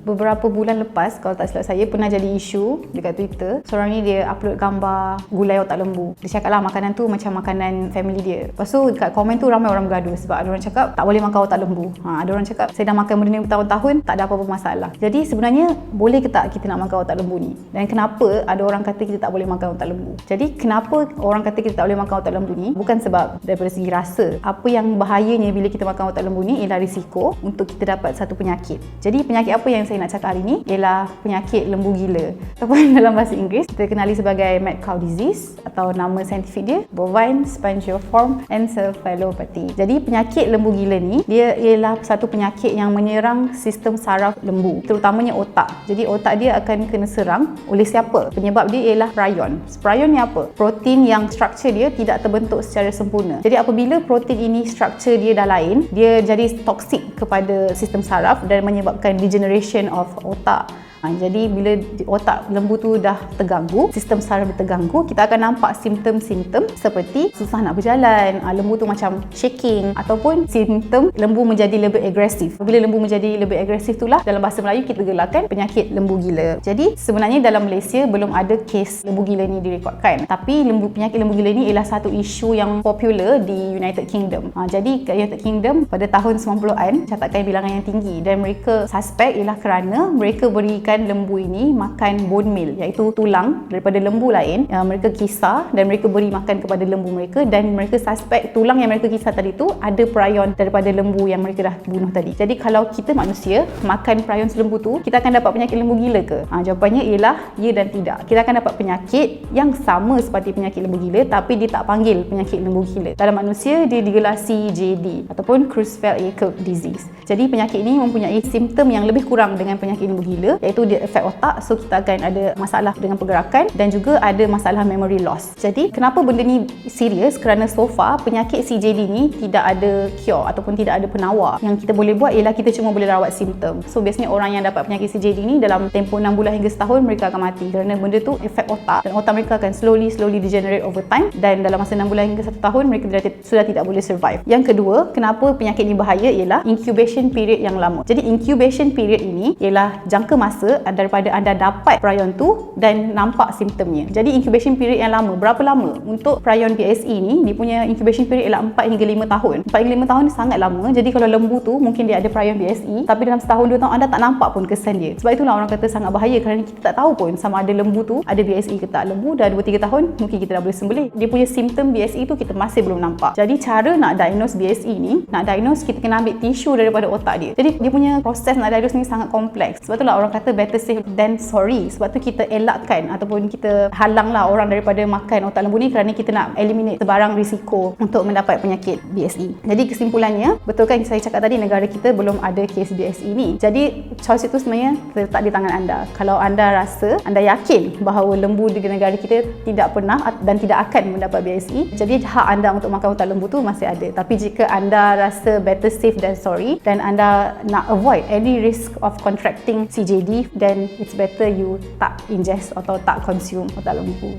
Beberapa bulan lepas, kalau tak silap saya, pernah jadi isu dekat Twitter. Seorang ni dia upload gambar gulai otak lembu. Dia cakap lah makanan tu macam makanan family dia. Lepas tu dekat komen tu ramai orang bergaduh sebab ada orang cakap tak boleh makan otak lembu. Ada orang cakap saya dah makan benda ni bertahun-tahun, tak ada apa-apa masalah. Jadi sebenarnya boleh ke tak kita nak makan otak lembu ni? Dan kenapa ada orang kata kita tak boleh makan otak lembu? Jadi kenapa orang kata kita tak boleh makan otak lembu ni? Bukan sebab daripada segi rasa. Apa yang bahayanya bila kita makan otak lembu ni ialah risiko untuk kita dapat satu penyakit. Jadi penyakit apa yang saya nak cakap hari ni ialah penyakit lembu gila, ataupun dalam bahasa Inggeris kita kenali sebagai mad cow disease, atau nama saintifik dia bovine spongiform encephalopathy. Jadi penyakit lembu gila ni dia ialah satu penyakit yang menyerang sistem saraf lembu, terutamanya otak. Jadi otak dia akan kena serang oleh siapa? Penyebab dia ialah prion. Prion ni apa? Protein yang struktur dia tidak terbentuk secara sempurna. Jadi apabila protein ini struktur dia dah lain, dia jadi toksik kepada sistem saraf dan menyebabkan degeneration of otak. Jadi bila otak lembu tu dah terganggu, sistem saraf dia terganggu, kita akan nampak simptom-simptom seperti susah nak berjalan, lembu tu macam shaking, ataupun simptom lembu menjadi lebih agresif. Bila lembu menjadi lebih agresif itulah dalam bahasa Melayu kita gelarkan penyakit lembu gila. Jadi sebenarnya dalam Malaysia belum ada kes lembu gila ni direkodkan. Tapi penyakit lembu gila ni ialah satu isu yang popular di United Kingdom. Jadi United Kingdom pada tahun 90-an catatkan bilangan yang tinggi, dan mereka suspek ialah kerana mereka berikan lembu ini makan bone meal, iaitu tulang daripada lembu lain yang mereka kisar, dan mereka beri makan kepada lembu mereka, dan mereka suspek tulang yang mereka kisar tadi tu ada prion daripada lembu yang mereka dah bunuh tadi. Jadi kalau kita manusia makan prion lembu tu, kita akan dapat penyakit lembu gila ke? Jawapannya ialah ya dan tidak. Kita akan dapat penyakit yang sama seperti penyakit lembu gila, tapi dia tak panggil penyakit lembu gila. Dalam manusia dia digelar CJD ataupun Creutzfeldt-Jakob disease. Jadi penyakit ini mempunyai simptom yang lebih kurang dengan penyakit lembu gila, iaitu dia efek otak, so kita akan ada masalah dengan pergerakan dan juga ada masalah memory loss. Jadi kenapa benda ni serius? Kerana so far penyakit CJD ni tidak ada cure ataupun tidak ada penawar. Yang kita boleh buat ialah kita cuma boleh rawat simptom. So biasanya orang yang dapat penyakit CJD ni dalam tempoh 6 bulan hingga setahun mereka akan mati, kerana benda tu efek otak, dan otak mereka akan slowly degenerate over time, dan dalam masa 6 bulan hingga 1 tahun mereka sudah tidak boleh survive. Yang kedua, kenapa penyakit ni bahaya ialah incubation period yang lama. Jadi incubation period ini ialah jangka masa daripada anda dapat prion tu dan nampak simptomnya. Jadi incubation period yang lama. Berapa lama? Untuk prion BSE ni, dia punya incubation period ialah 4 hingga 5 tahun. 4 hingga 5 tahun ni sangat lama. Jadi kalau lembu tu mungkin dia ada prion BSE, tapi dalam setahun 2 tahun anda tak nampak pun kesan dia. Sebab itulah orang kata sangat bahaya, kerana kita tak tahu pun sama ada lembu tu ada BSE ke tak. Lembu dah 2-3 tahun mungkin kita dah boleh sembelih. Dia punya simptom BSE tu kita masih belum nampak. Jadi cara nak diagnose BSE ni, nak diagnose kita kena ambil tisu daripada otak dia. Jadi dia punya proses nak diagnose ni sangat kompleks. Sebab itulah orang kata better safe than sorry. Sebab tu kita elakkan ataupun kita halanglah orang daripada makan otak lembu ni, kerana kita nak eliminate sebarang risiko untuk mendapat penyakit BSE. Jadi kesimpulannya, betul kan saya cakap tadi negara kita belum ada kes BSE ni. Jadi choice itu sebenarnya terletak di tangan anda. Kalau anda rasa, anda yakin bahawa lembu di negara kita tidak pernah dan tidak akan mendapat BSE, jadi hak anda untuk makan otak lembu tu masih ada. Tapi jika anda rasa better safe than sorry dan anda nak avoid any risk of contracting CJD, then it's better you tak ingest atau tak consume otak lembu.